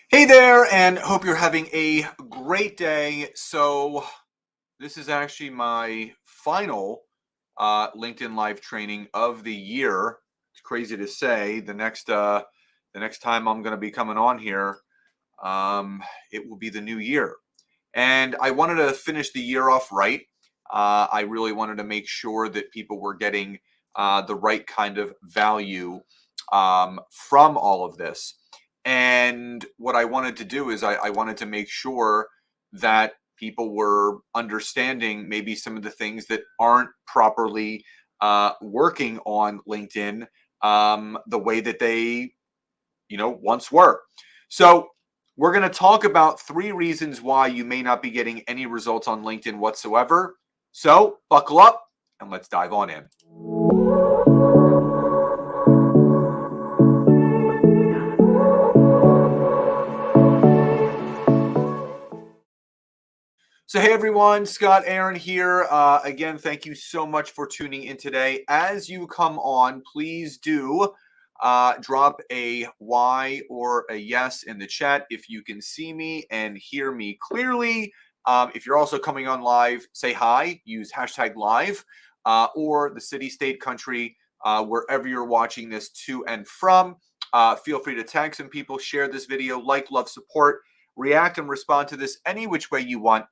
Hey there, and hope you're having a great day. So, this is actually my final LinkedIn Live training of the year. It's crazy to say. The next time I'm going to be coming on here, it will be the new year, and I wanted to finish the year off right. I really wanted to make sure that people were getting the right kind of value from all of this. And what I wanted to do is I wanted to make sure that people were understanding maybe some of the things that aren't properly working on LinkedIn the way that they, once were. So we're going to talk about 3 reasons why you may not be getting any results on LinkedIn whatsoever. So buckle up and let's dive on in. So, hey everyone, Scott Aaron here. Again, thank you so much for tuning in today. As you come on, please do drop a Y or a yes in the chat if you can see me and hear me clearly. If you're also coming on live, say hi, use hashtag live or the city, state, country, wherever you're watching this to and from. Feel free to tag some people, share this video, like, love, support, react, and respond to this any which way you want.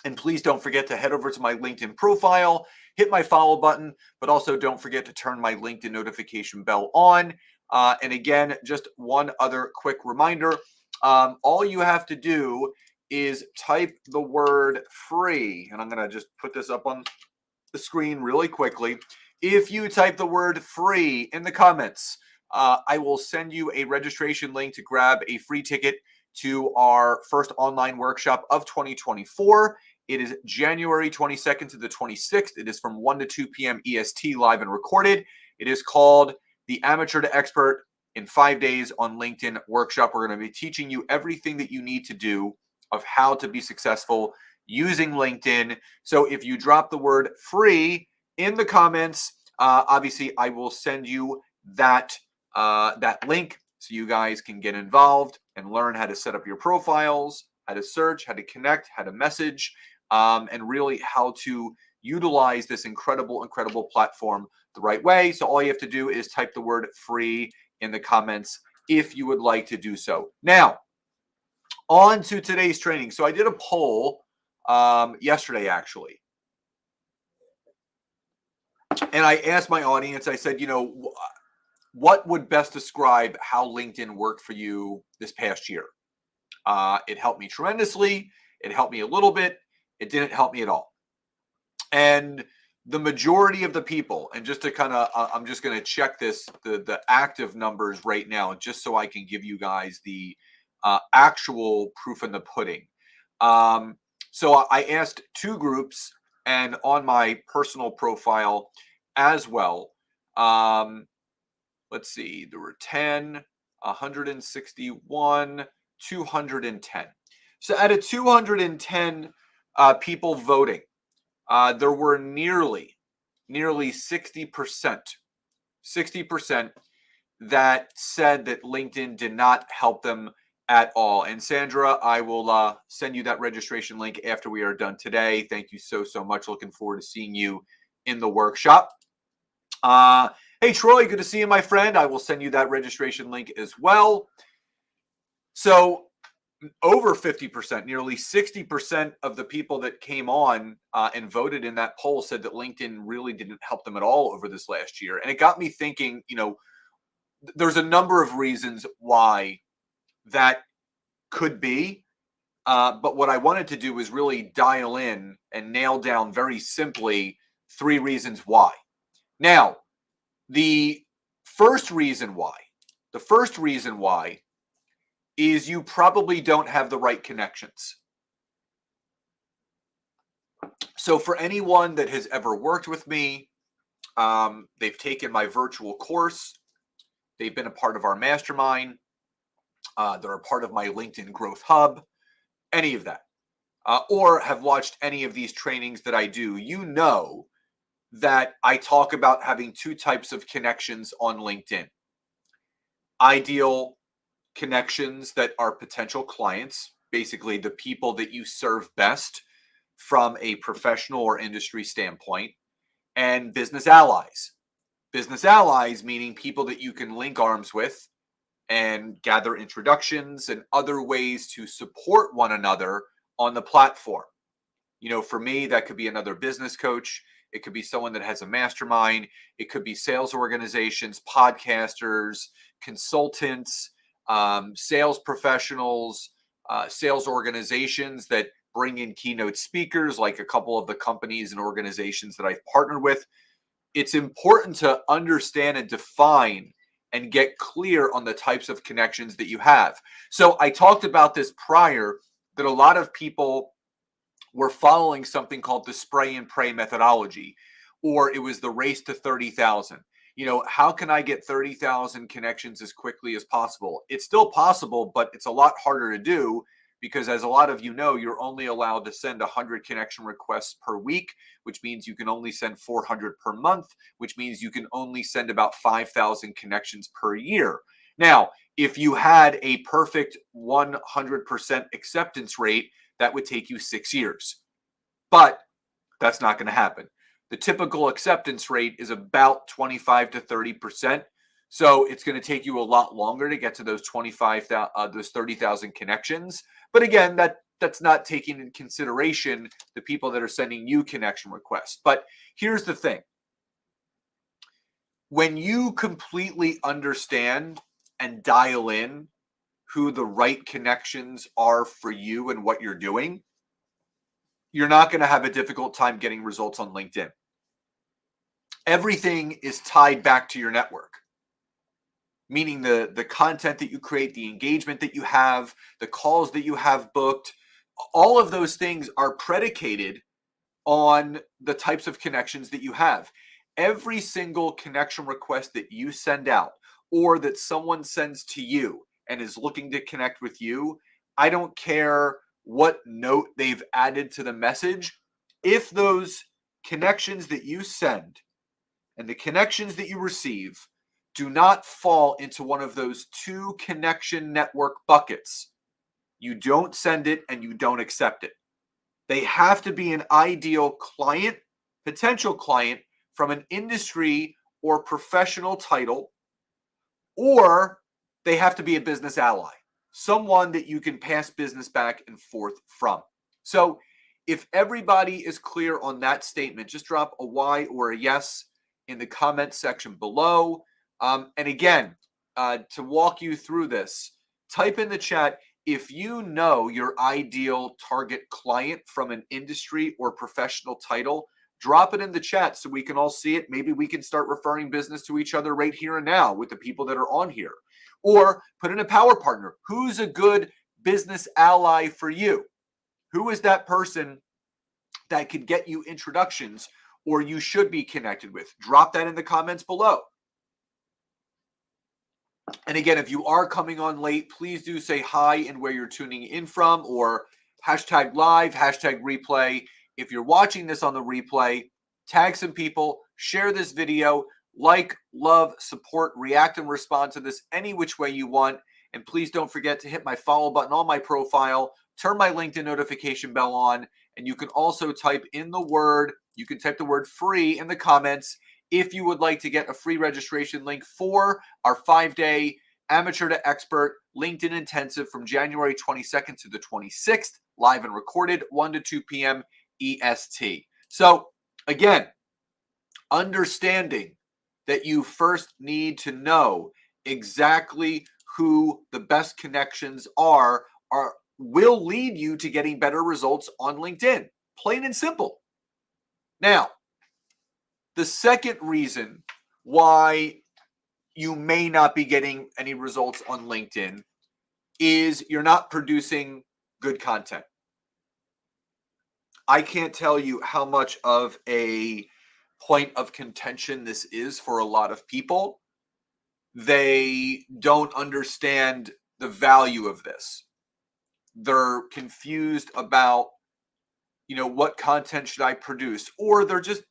And please don't forget to head over to my LinkedIn profile, hit my follow button, but also don't forget to turn my LinkedIn notification bell on. And again, just one other quick reminder, all you have to do is type the word free. And I'm going to just put this up on the screen really quickly. If you type the word free in the comments, I will send you a registration link to grab a free ticket to our first online workshop of 2024. It is January 22nd to the 26th. It is from 1 to 2 p.m. EST, live and recorded. It is called the Amateur to Expert in 5 Days on LinkedIn Workshop. We're going to be teaching you everything that you need to do of how to be successful using LinkedIn. So if you drop the word free in the comments, obviously I will send you that link so you guys can get involved and learn how to set up your profiles, how to search, how to connect, how to message, and really how to utilize this incredible platform the right way. So all you have to do is type the word free in the comments if you would like to do so. Now, on to today's training. So I did a poll yesterday, actually. And I asked my audience, I said, what would best describe how LinkedIn worked for you this past year? It helped me tremendously. It helped me a little bit. It didn't help me at all. And the majority of the people, and just to kind of, I'm just going to check the active numbers right now, just so I can give you guys the actual proof in the pudding. So I asked 2 groups, and on my personal profile as well. Let's see, there were 10, 161, 210. So out of 210 people voting, there were nearly 60%, 60% that said that LinkedIn did not help them at all. And Sandra, I will send you that registration link after we are done today. Thank you so much. Looking forward to seeing you in the workshop. Hey, Troy, good to see you, my friend. I will send you that registration link as well. So over 50%, nearly 60% of the people that came on and voted in that poll said that LinkedIn really didn't help them at all over this last year. And it got me thinking, there's a number of reasons why that could be. But what I wanted to do was really dial in and nail down very simply 3 reasons why. Now, the first reason why is you probably don't have the right connections. So for anyone that has ever worked with me, they've taken my virtual course, they've been a part of our mastermind, they're a part of my LinkedIn Growth Hub, any of that, or have watched any of these trainings that I do, you know that I talk about having 2 types of connections on LinkedIn. Ideal connections that are potential clients, basically the people that you serve best from a professional or industry standpoint, and business allies. Business allies meaning people that you can link arms with and gather introductions and other ways to support one another on the platform. For me, that could be another business coach. It could be someone that has a mastermind. It could be sales organizations, podcasters, consultants, sales professionals, sales organizations that bring in keynote speakers, like a couple of the companies and organizations that I've partnered with. It's important to understand and define and get clear on the types of connections that you have. So I talked about this prior, that a lot of people were following something called the spray and pray methodology, or it was the race to 30,000. How can I get 30,000 connections as quickly as possible? It's still possible, but it's a lot harder to do because, as a lot of you know, you're only allowed to send 100 connection requests per week, which means you can only send 400 per month, which means you can only send about 5,000 connections per year. Now, if you had a perfect 100% acceptance rate, that would take you 6 years. But that's not going to happen. The typical acceptance rate is about 25 to 30%. So it's going to take you a lot longer to get to those 30,000 connections. But again, that's not taking into consideration the people that are sending you connection requests. But here's the thing. When you completely understand and dial in who the right connections are for you and what you're doing, you're not going to have a difficult time getting results on LinkedIn. Everything is tied back to your network, meaning the content that you create, the engagement that you have, the calls that you have booked, all of those things are predicated on the types of connections that you have. Every single connection request that you send out or that someone sends to you and is looking to connect with you, I don't care what note they've added to the message. If those connections that you send and the connections that you receive do not fall into one of those two connection network buckets, you don't send it and you don't accept it. They have to be an ideal client, potential client from an industry or professional title, or they have to be a business ally, someone that you can pass business back and forth from. So if everybody is clear on that statement, just drop a Y or a yes in the comment section below. And again, to walk you through this, type in the chat if you know your ideal target client from an industry or professional title. Drop it in the chat so we can all see it. Maybe we can start referring business to each other right here and now with the people that are on here. Or put in a power partner. Who's a good business ally for you? Who is that person that could get you introductions or you should be connected with? Drop that in the comments below. And again, if you are coming on late, please do say hi and where you're tuning in from, or hashtag live, hashtag replay. If you're watching this on the replay, tag some people, share this video, like, love, support, react, and respond to this any which way you want. And please don't forget to hit my follow button on my profile, turn my LinkedIn notification bell on, and you can also type the word free in the comments if you would like to get a free registration link for our 5-day amateur to expert LinkedIn intensive from January 22nd to the 26th, live and recorded, 1 to 2 p.m. EST. So again, understanding that you first need to know exactly who the best connections are will lead you to getting better results on LinkedIn. Plain and simple. Now, the second reason why you may not be getting any results on LinkedIn is you're not producing good content. I can't tell you how much of a point of contention this is for a lot of people. They don't understand the value of this. They're confused about, what content should I produce? Or they're just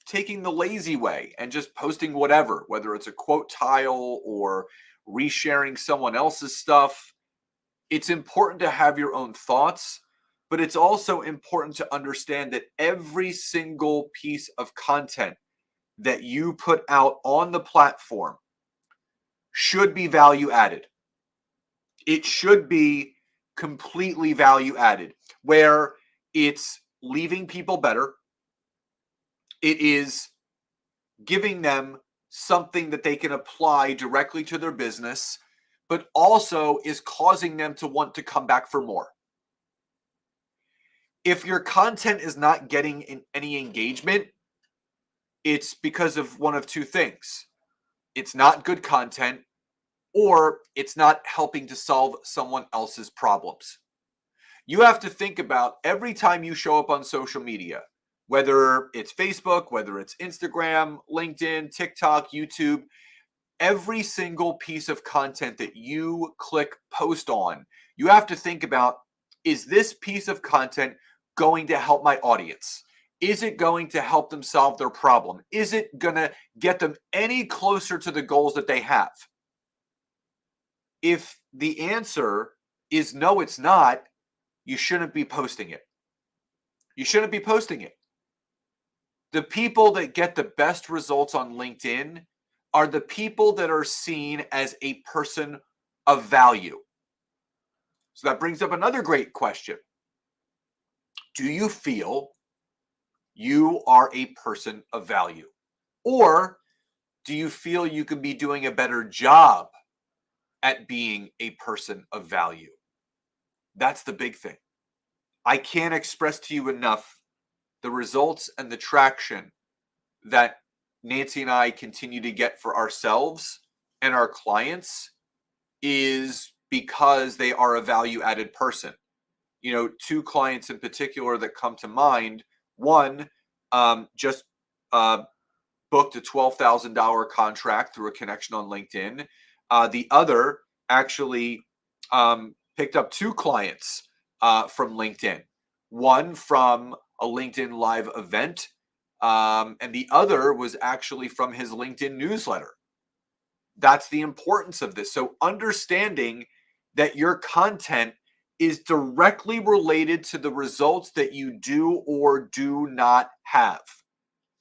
taking the lazy way and just posting whatever, whether it's a quote tile or resharing someone else's stuff. It's important to have your own thoughts, but it's also important to understand that every single piece of content that you put out on the platform should be value added. It should be completely value added, where it's leaving people better. It is giving them something that they can apply directly to their business, but also is causing them to want to come back for more. If your content is not getting any engagement, it's because of one of two things. It's not good content, or it's not helping to solve someone else's problems. You have to think about every time you show up on social media, whether it's Facebook, whether it's Instagram, LinkedIn, TikTok, YouTube, every single piece of content that you click post on, you have to think about, is this piece of content going to help my audience? Is it going to help them solve their problem? Is it going to get them any closer to the goals that they have? If the answer is no, it's not, you shouldn't be posting it. You shouldn't be posting it. The people that get the best results on LinkedIn are the people that are seen as a person of value. So that brings up another great question. Do you feel you are a person of value? Or do you feel you could be doing a better job at being a person of value? That's the big thing. I can't express to you enough the results and the traction that Nancy and I continue to get for ourselves and our clients is because they are a value-added person. You know, two clients in particular that come to mind. One just booked a $12,000 contract through a connection on LinkedIn. The other actually picked up two clients from LinkedIn. One from a LinkedIn Live event, and the other was actually from his LinkedIn newsletter. That's the importance of this. So understanding that your content is directly related to the results that you do or do not have.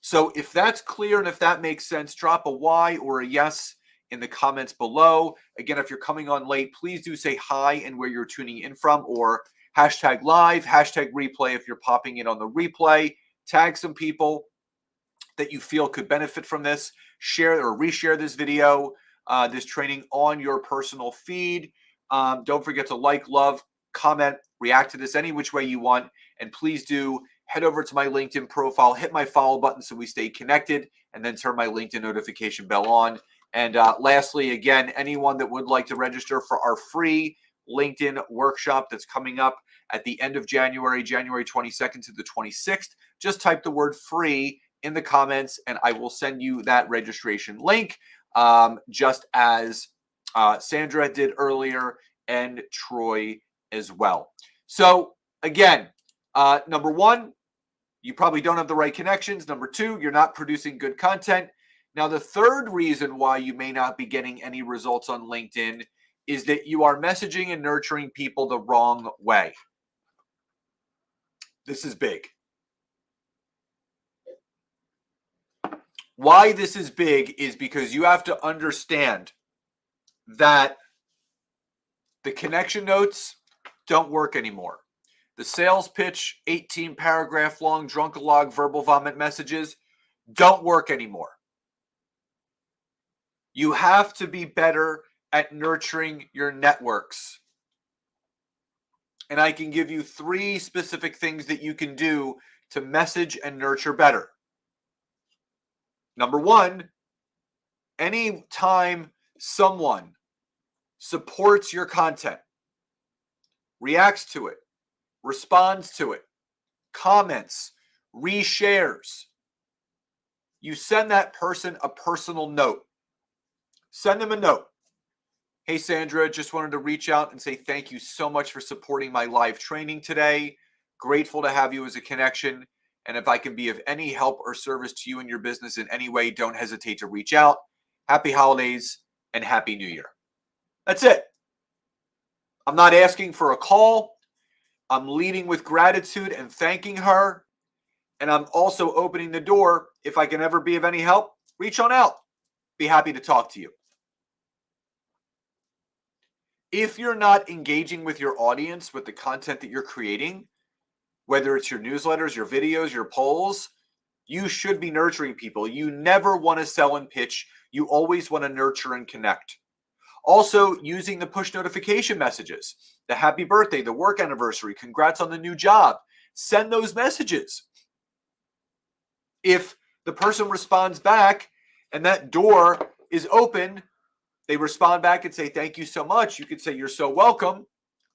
So if that's clear and if that makes sense, drop a Y or a yes in the comments below. Again, if you're coming on late, please do say hi and where you're tuning in from, or hashtag live, hashtag replay if you're popping in on the replay. Tag some people that you feel could benefit from this. Share or reshare this video, this training on your personal feed. Don't forget to like, love, comment, react to this any which way you want. And please do head over to my LinkedIn profile, hit my follow button so we stay connected, and then turn my LinkedIn notification bell on. And lastly, again, anyone that would like to register for our free LinkedIn workshop that's coming up at the end of January, January 22nd to the 26th, just type the word free in the comments and I will send you that registration link, just as Sandra did earlier and Troy as well. So again, number one, you probably don't have the right connections. Number two, you're not producing good content. Now, the third reason why you may not be getting any results on LinkedIn is that you are messaging and nurturing people the wrong way. This is big. Why this is big is because you have to understand that the connection notes don't work anymore. The sales pitch, 18 paragraph long drunkalog verbal vomit messages don't work anymore. You have to be better at nurturing your networks. And I can give you 3 specific things that you can do to message and nurture better. Number 1, anytime someone supports your content, reacts to it, responds to it, comments, reshares, you send that person a personal note. Send them a note. Hey, Sandra, just wanted to reach out and say thank you so much for supporting my live training today. Grateful to have you as a connection. And if I can be of any help or service to you and your business in any way, don't hesitate to reach out. Happy holidays and Happy New Year. That's it. I'm not asking for a call. I'm leading with gratitude and thanking her. And I'm also opening the door. If I can ever be of any help, reach on out. Be happy to talk to you. If you're not engaging with your audience with the content that you're creating, whether it's your newsletters, your videos, your polls, you should be nurturing people. You never want to sell and pitch. You always want to nurture and connect. Also, using the push notification messages, the happy birthday, the work anniversary, congrats on the new job. Send those messages. If the person responds back and that door is open, they respond back and say, thank you so much. You could say, you're so welcome.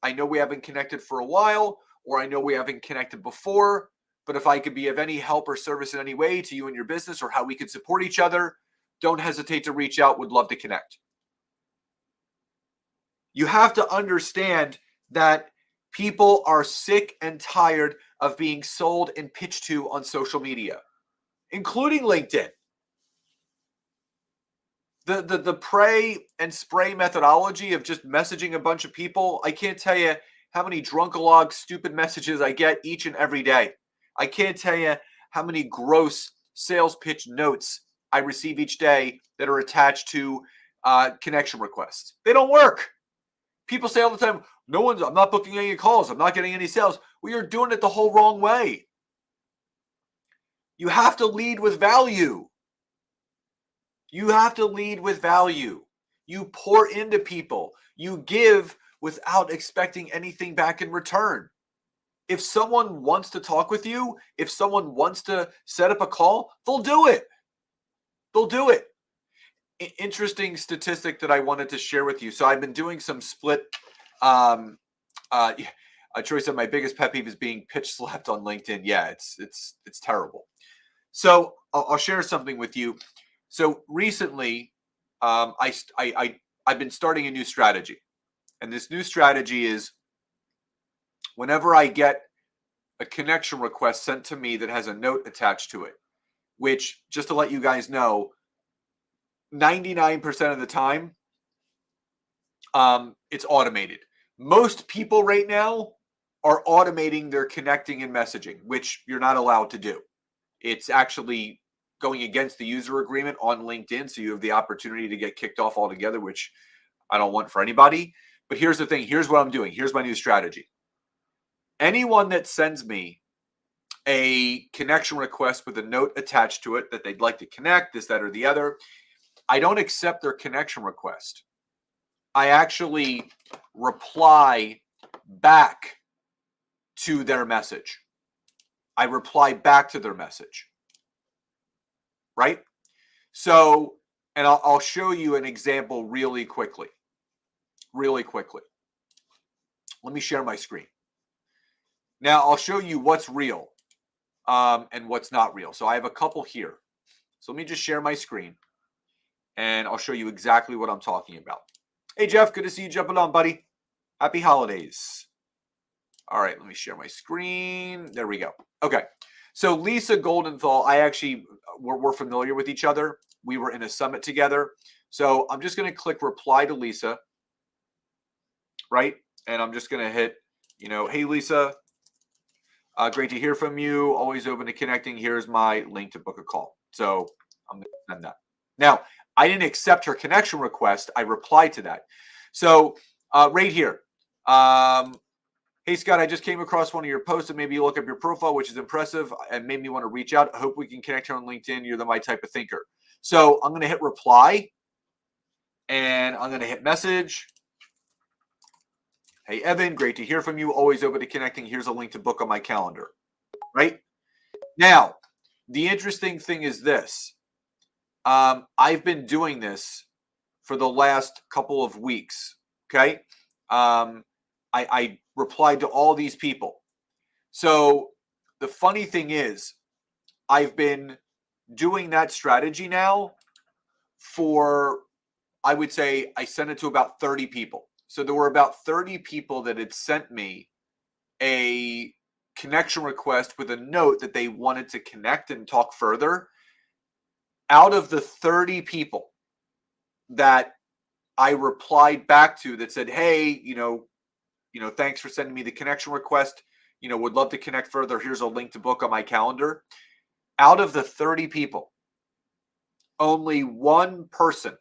I know we haven't connected for a while, or I know we haven't connected before, but if I could be of any help or service in any way to you and your business, or how we could support each other, don't hesitate to reach out. Would love to connect. You have to understand that people are sick and tired of being sold and pitched to on social media, including LinkedIn. The pray and spray methodology of just messaging a bunch of people, I can't tell you how many drunkalog stupid messages I get each and every day. I can't tell you how many gross sales pitch notes I receive each day that are attached to connection requests. They don't work. People say all the time, I'm not booking any calls. I'm not getting any sales. Well, you're doing it the whole wrong way. You have to lead with value. You have to lead with value. You pour into people. You give without expecting anything back in return. If someone wants to talk with you, if someone wants to set up a call, they'll do it. They'll do it. Interesting statistic that I wanted to share with you. So I've been doing some split. Troy said my biggest pet peeve is being pitch slapped on LinkedIn. Yeah, it's terrible. So I'll share something with you. So recently, I've been starting a new strategy, and this new strategy is whenever I get a connection request sent to me that has a note attached to it, which, just to let you guys know, 99% of the time, it's automated. Most people right now are automating their connecting and messaging, which you're not allowed to do. It's actually going against the user agreement on LinkedIn, so you have the opportunity to get kicked off altogether, which I don't want for anybody. But here's the thing. Here's what I'm doing. Here's my new strategy. Anyone that sends me a connection request with a note attached to it that they'd like to connect, this, that, or the other, I don't accept their connection request. I actually reply back to their message. I reply back to their message. Right? So, and I'll show you an example really quickly. Really quickly. Let me share my screen. Now, I'll show you what's real and what's not real. So I have a couple here. So let me just share my screen, and I'll show you exactly what I'm talking about. Hey, Jeff, good to see you jumping on, buddy. Happy holidays. All right, let me share my screen. There we go. Okay. So Lisa Goldenthal, we're familiar with each other. We were in a summit together. So I'm just going to click reply to Lisa, right? And I'm just going to hit, hey, Lisa, great to hear from you. Always open to connecting. Here's my link to book a call. So I'm going to send that. Now, I didn't accept her connection request. I replied to that. So right here, hey, Scott, I just came across one of your posts and maybe you look up your profile, which is impressive and made me want to reach out. I hope we can connect here on LinkedIn. You're my type of thinker. So I'm going to hit reply and I'm going to hit message. Hey, Evan, great to hear from you. Always open to connecting. Here's a link to book on my calendar. Right? Now, the interesting thing is this. I've been doing this for the last couple of weeks. Okay? I replied to all these people. So the funny thing is, I've been doing that strategy now for, I would say, I sent it to about 30 people. So there were about 30 people that had sent me a connection request with a note that they wanted to connect and talk further. Out of the 30 people that I replied back to that said, hey, thanks for sending me the connection request. Would love to connect further. Here's a link to book on my calendar. Out of the 30 people, only one person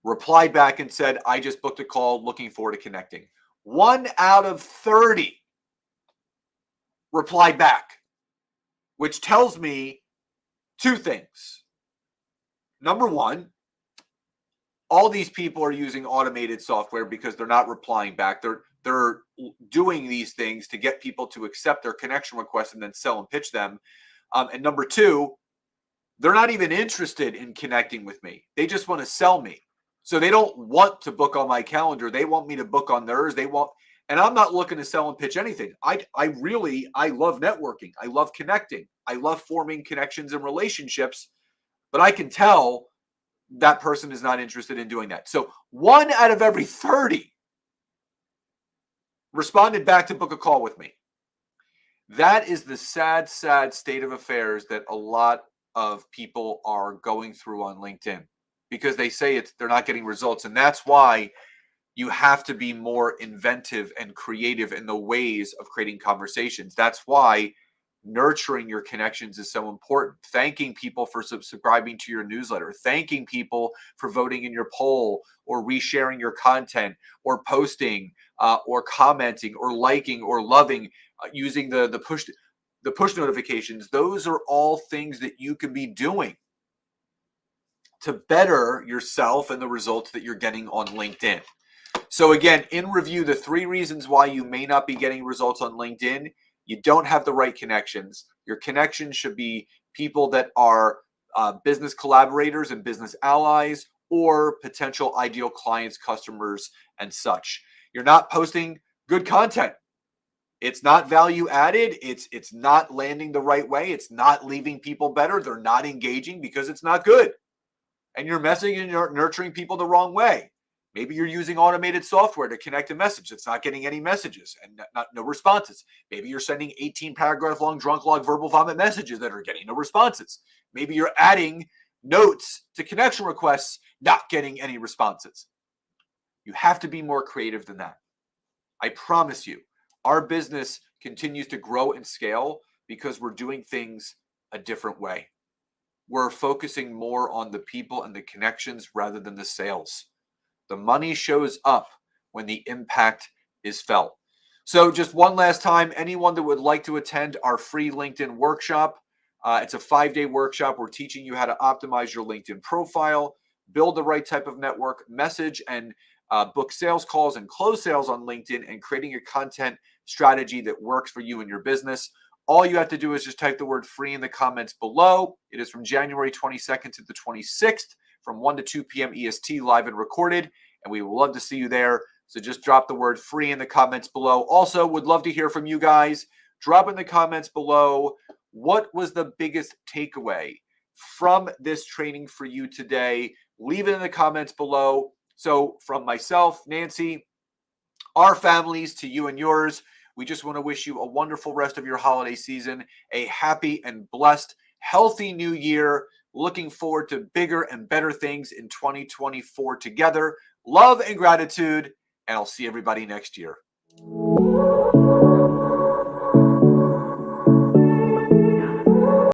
replied back and said, I just booked a call, looking forward to connecting. 1 out of 30 replied back, which tells me two things. Number one, all these people are using automated software because they're not replying back. They're doing these things to get people to accept their connection requests and then sell and pitch them. And number two, they're not even interested in connecting with me. They just want to sell me. So they don't want to book on my calendar. They want me to book on theirs. And I'm not looking to sell and pitch anything. I love networking. I love connecting. I love forming connections and relationships, but I can tell that person is not interested in doing that. So 1 out of every 30 responded back to book a call with me. That is the sad, sad state of affairs that a lot of people are going through on LinkedIn, because they say they're not getting results. And that's why you have to be more inventive and creative in the ways of creating conversations. That's why nurturing your connections is so important. Thanking people for subscribing to your newsletter, thanking people for voting in your poll, or resharing your content, or posting, or commenting, or liking, or loving, using the push notifications. Those are all things that you can be doing to better yourself and the results that you're getting on LinkedIn. So again, in review, the 3 reasons why you may not be getting results on LinkedIn: you don't have the right connections. Your connections should be people that are business collaborators and business allies, or potential ideal clients, customers, and such. You're not posting good content. It's not value added. It's not landing the right way. It's not leaving people better. They're not engaging because it's not good. And you're messaging and you're nurturing people the wrong way. Maybe you're using automated software to connect a message that's not getting any messages and no responses. Maybe you're sending 18-paragraph long drunk log verbal vomit messages that are getting no responses. Maybe you're adding notes to connection requests, not getting any responses. You have to be more creative than that. I promise you, our business continues to grow and scale because we're doing things a different way. We're focusing more on the people and the connections rather than the sales. The money shows up when the impact is felt. So just one last time, anyone that would like to attend our free LinkedIn workshop, it's a 5-day workshop. We're teaching you how to optimize your LinkedIn profile, build the right type of network, message and book sales calls and close sales on LinkedIn, and creating a content strategy that works for you and your business. All you have to do is just type the word free in the comments below. It is from January 22nd to the 26th from 1 to 2 p.m. EST, live and recorded, and we would love to see you there. So just drop the word free in the comments below. Also, would love to hear from you guys. Drop in the comments below, what was the biggest takeaway from this training for you today? Leave it in the comments below. So from myself, Nancy, our families, to you and yours, we just want to wish you a wonderful rest of your holiday season, a happy and blessed, healthy new year. Looking forward to bigger and better things in 2024 together. Love and gratitude, and I'll see everybody next year.